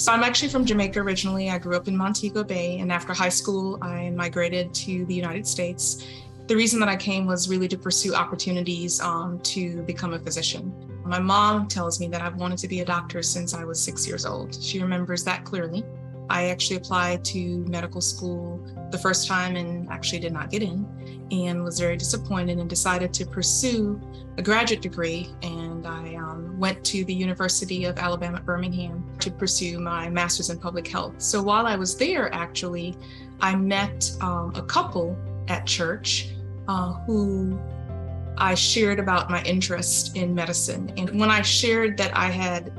So I'm actually from Jamaica originally. I grew up in Montego Bay, and after high school, I migrated to the United States. The reason that I came was really to pursue opportunities to become a physician. My mom tells me that I've wanted to be a doctor since I was 6 years old. She remembers that clearly. I actually applied to medical school the first time and actually did not get in, and was very disappointed and decided to pursue a graduate degree. And I went to the University of Alabama at Birmingham to pursue my master's in public health. So while I was there, actually, I met a couple at church who I shared about my interest in medicine. And when I shared that I had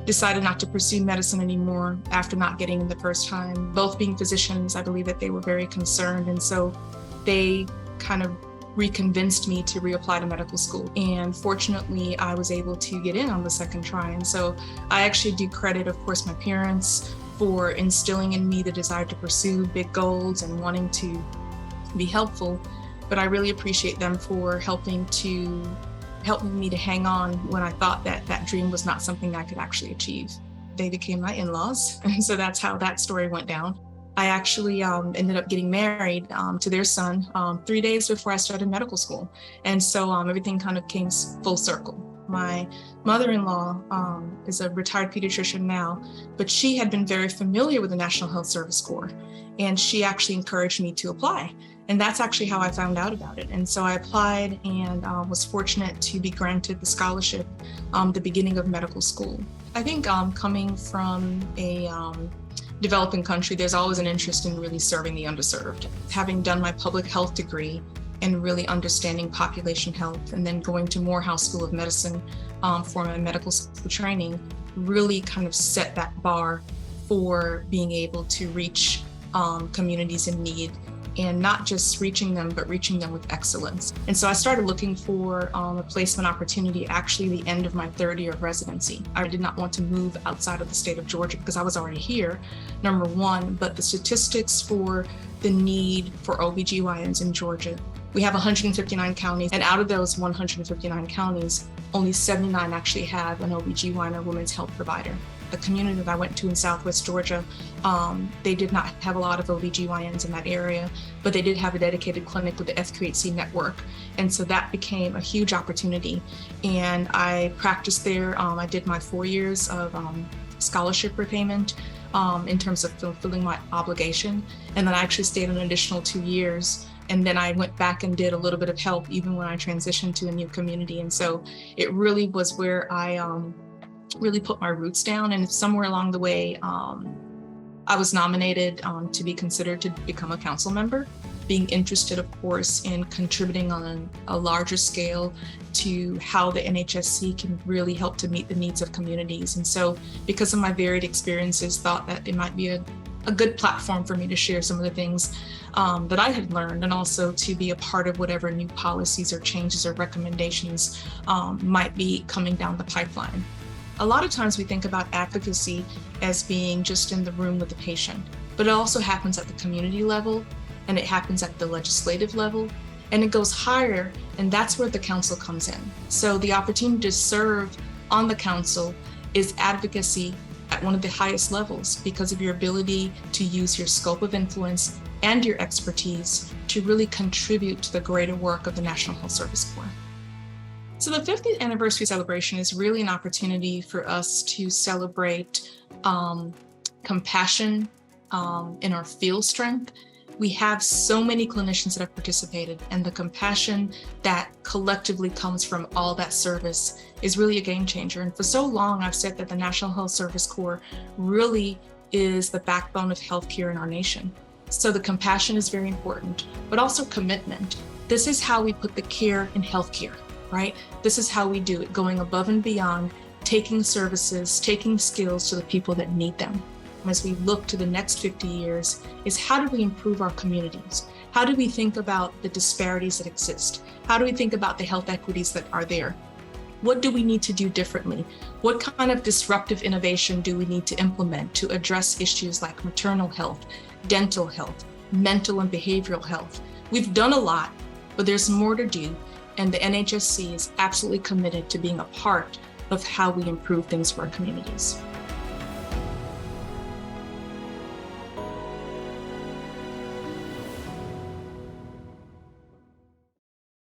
decided not to pursue medicine anymore after not getting in the first time, both being physicians, I believe that they were very concerned. And so they kind of reconvinced me to reapply to medical school. And fortunately, I was able to get in on the second try. And so I actually do credit, of course, my parents for instilling in me the desire to pursue big goals and wanting to be helpful. But I really appreciate them for helping me to hang on when I thought that that dream was not something I could actually achieve. They became my in-laws, and so that's how that story went down. I actually ended up getting married to their son 3 days before I started medical school. And so everything kind of came full circle. My mother-in-law is a retired pediatrician now, but she had been very familiar with the National Health Service Corps, and she actually encouraged me to apply. And that's actually how I found out about it. And so I applied and was fortunate to be granted the scholarship the beginning of medical school. I think coming from a developing country, there's always an interest in really serving the underserved. Having done my public health degree and really understanding population health, and then going to Morehouse School of Medicine for my medical school training, really kind of set that bar for being able to reach communities in need, and not just reaching them, but reaching them with excellence. And so I started looking for a placement opportunity actually the end of my third year of residency. I did not want to move outside of the state of Georgia because I was already here, number one, but the statistics for the need for OBGYNs in Georgia, we have 159 counties, and out of those 159 counties, only 79 actually have an OBGYN or women's health provider. The community that I went to in Southwest Georgia, they did not have a lot of OBGYNs in that area, but they did have a dedicated clinic with the FQHC network. And so that became a huge opportunity. And I practiced there. I did my 4 years of scholarship repayment in terms of fulfilling my obligation. And then I actually stayed an additional 2 years. And then I went back and did a little bit of help even when I transitioned to a new community. And so it really was where I really put my roots down. And somewhere along the way, I was nominated to be considered to become a council member, being interested, of course, in contributing on a larger scale to how the NHSC can really help to meet the needs of communities. And so because of my varied experiences, thought that it might be a good platform for me to share some of the things that I had learned, and also to be a part of whatever new policies or changes or recommendations might be coming down the pipeline. A lot of times we think about advocacy as being just in the room with the patient, but it also happens at the community level, and it happens at the legislative level, and it goes higher, and that's where the council comes in. So the opportunity to serve on the council is advocacy at one of the highest levels because of your ability to use your scope of influence and your expertise to really contribute to the greater work of the National Health Service Corps. So the 50th anniversary celebration is really an opportunity for us to celebrate compassion in our field strength. We have so many clinicians that have participated, and the compassion that collectively comes from all that service is really a game changer. And for so long, I've said that the National Health Service Corps really is the backbone of healthcare in our nation. So the compassion is very important, but also commitment. This is how we put the care in healthcare. Right? This is how we do it, going above and beyond, taking services, taking skills to the people that need them. As we look to the next 50 years, is how do we improve our communities? How do we think about the disparities that exist? How do we think about the health equities that are there? What do we need to do differently? What kind of disruptive innovation do we need to implement to address issues like maternal health, dental health, mental and behavioral health? We've done a lot, but there's more to do. And the NHSC is absolutely committed to being a part of how we improve things for our communities.